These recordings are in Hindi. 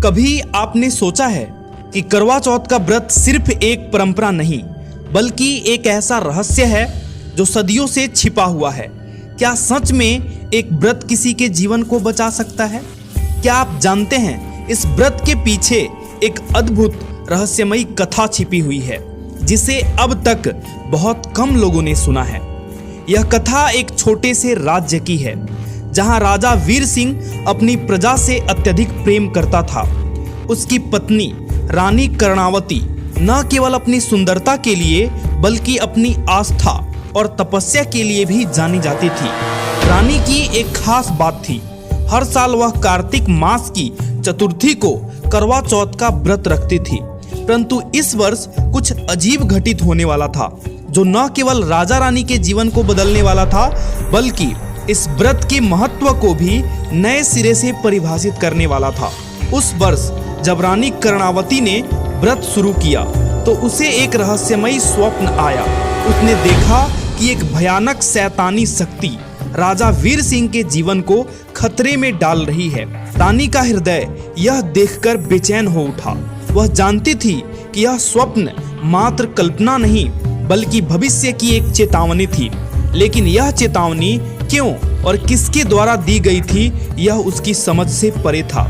कभी आपने सोचा है कि करवा चौथ का व्रत सिर्फ एक परंपरा नहीं बल्कि एक ऐसा रहस्य है जो सदियों से छिपा हुआ है। क्या सच में एक व्रत किसी के जीवन को बचा सकता है? क्या आप जानते हैं इस व्रत के पीछे एक अद्भुत रहस्यमयी कथा छिपी हुई है जिसे अब तक बहुत कम लोगों ने सुना है। यह कथा एक छोटे से राज्य की है जहां राजा वीर सिंह अपनी प्रजा से अत्यधिक प्रेम करता था। उसकी पत्नी रानी कर्णावती न केवल अपनी सुंदरता के लिए बल्कि अपनी आस्था और तपस्या के लिए भी जानी जाती थी। रानी की एक खास बात थी, हर साल वह कार्तिक मास की चतुर्थी को करवा चौथ का व्रत रखती थी। परंतु इस वर्ष कुछ अजीब घटित होने वाला था जो न केवल राजा रानी के जीवन को बदलने वाला था बल्कि इस व्रत के महत्व को भी नए सिरे से परिभाषित करने वाला था। उस वर्ष जब रानी कर्णावती ने व्रत शुरू किया तो उसे एक रहस्यमयी स्वप्न आया। उसने देखा कि एक भयानक शैतानी शक्ति राजा वीर सिंह के जीवन को खतरे में डाल रही है। रानी का हृदय यह देखकर बेचैन हो उठा। वह जानती थी कि यह स्वप्न मात्र कल्पना नहीं बल्कि भविष्य की एक चेतावनी थी, लेकिन यह चेतावनी क्यों और किसके द्वारा दी गई थी यह उसकी समझ से परे था।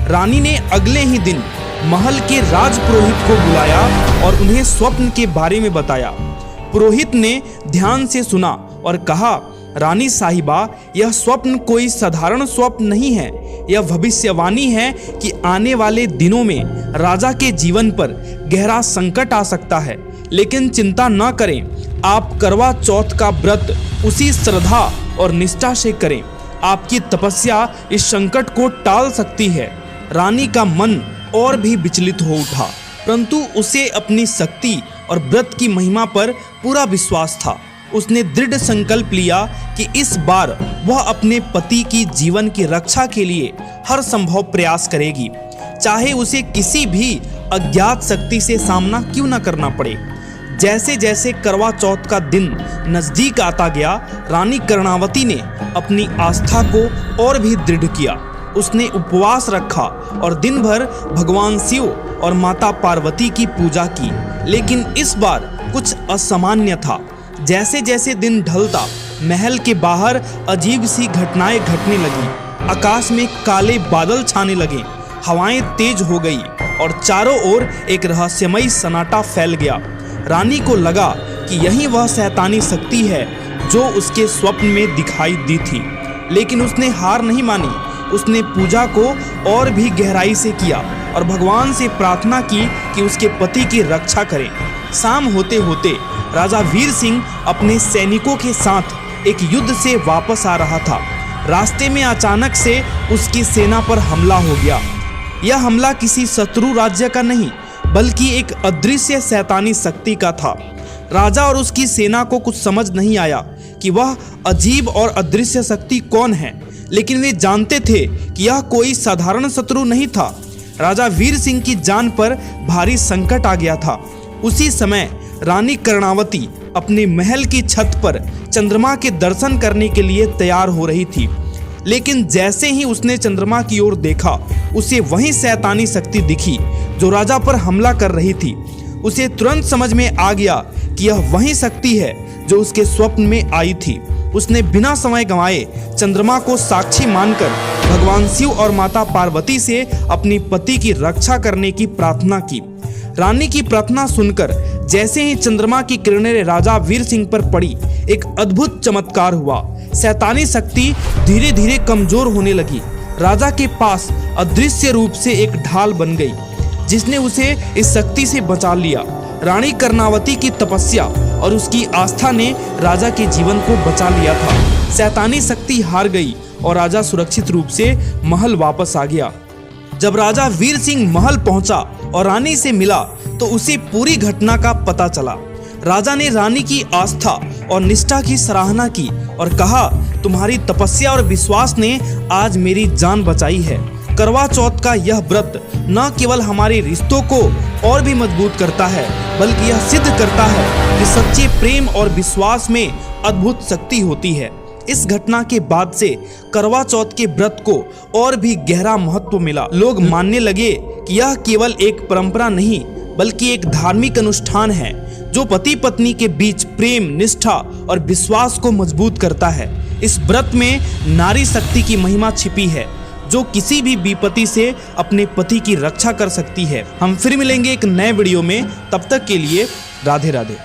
रानी ने अगले ही दिन महल के राजपुरोहित को बुलाया और उन्हें स्वप्न के बारे में बताया। पुरोहित ने ध्यान से सुना और कहा, रानी साहिबा, यह स्वप्न कोई साधारण स्वप्न नहीं है। यह भविष्यवाणी है कि आने वाले दिनों में राजा के जीवन पर गहरा संकट आ सकता है। लेकिन चिंता न करें, आप करवा चौथ का व्रत उसी श्रद्धा और निष्ठा से करें। आपकी तपस्या इस संकट को टाल सकती है। रानी का मन और भी विचलित हो उठा, परंतु उसे अपनी शक्ति और व्रत की महिमा पर पूरा विश्वास था। उसने दृढ़ संकल्प लिया कि इस बार वह अपने पति की जीवन की रक्षा के लिए हर संभव प्रयास करेगी, चाहे उसे किसी भी अज्ञात शक्ति से सामना क्यों न करना पड़े। जैसे जैसे करवा चौथ का दिन नजदीक आता गया, रानी कर्णावती ने अपनी आस्था को और भी दृढ़ किया। उसने उपवास रखा और दिन भर भगवान शिव और माता पार्वती की पूजा की। लेकिन इस बार कुछ असामान्य था। जैसे जैसे दिन ढलता, महल के बाहर अजीब सी घटनाएं घटने लगी। आकाश में काले बादल छाने लगे, हवाएं तेज हो गई और चारों ओर एक रहस्यमयी सन्नाटा फैल गया। रानी को लगा कि यही वह शैतानी शक्ति है जो उसके स्वप्न में दिखाई दी थी, लेकिन उसने हार नहीं मानी। उसने पूजा को और भी गहराई से किया और भगवान से प्रार्थना की कि उसके पति की रक्षा करें। शाम होते होते राजा वीर सिंह अपने सैनिकों के साथ एक युद्ध से वापस आ रहा था। रास्ते में अचानक से उसकी सेना पर हमला हो गया। यह हमला किसी शत्रु राज्य का नहीं बल्कि एक अदृश्य शैतानी शक्ति का था। राजा और उसकी सेना को कुछ समझ नहीं आया कि वह अजीब और अदृश्य शक्ति कौन है, लेकिन वे जानते थे कि यह कोई साधारण शत्रु नहीं था। राजा वीर सिंह की जान पर भारी संकट आ गया था। उसी समय रानी कर्णावती अपने महल की छत पर चंद्रमा के दर्शन करने के लिए तैयार हो रही थी, लेकिन जैसे ही उसने चंद्रमा की ओर देखा, उसे वही शैतानी शक्ति दिखी जो राजा पर हमला कर रही थी। उसे तुरंत समझ में आ गया कि यह वही शक्ति है जो उसके स्वप्न में आई थी। उसने बिना समय गंवाए चंद्रमा को साक्षी मानकर भगवान शिव और माता पार्वती से अपनी पति की रक्षा करने की प्रार्थना की। रानी की प्रार्थना सुनकर जैसे ही चंद्रमा की किरणें राजा वीर सिंह पर पड़ी, एक अद्भुत चमत्कार हुआ। शैतानी शक्ति धीरे धीरे कमजोर होने लगी। राजा के पास अदृश्य रूप से एक ढाल बन गई जिसने उसे इस शक्ति से बचा लिया। रानी कर्णावती की तपस्या और उसकी आस्था ने राजा के जीवन को बचा लिया था। शैतानी शक्ति हार गई और राजा सुरक्षित रूप से महल वापस आ गया। जब राजा वीर सिंह महल पहुंचा और रानी से मिला तो उसे पूरी घटना का पता चला। राजा ने रानी की आस्था और निष्ठा की सराहना की और कहा, तुम्हारी तपस्या और विश्वास ने आज मेरी जान बचाई है। करवा चौथ का यह व्रत न केवल हमारे रिश्तों को और भी मजबूत करता है बल्कि यह सिद्ध करता है कि सच्चे प्रेम और विश्वास में अद्भुत शक्ति होती है। इस घटना के बाद से करवा चौथ के व्रत को और भी गहरा महत्व मिला। लोग मानने लगे कि यह केवल एक परंपरा नहीं बल्कि एक धार्मिक अनुष्ठान है जो पति पत्नी के बीच प्रेम, निष्ठा और विश्वास को मजबूत करता है। इस व्रत में नारी शक्ति की महिमा छिपी है जो किसी भी विपत्ति से अपने पति की रक्षा कर सकती है। हम फिर मिलेंगे एक नए वीडियो में, तब तक के लिए राधे राधे।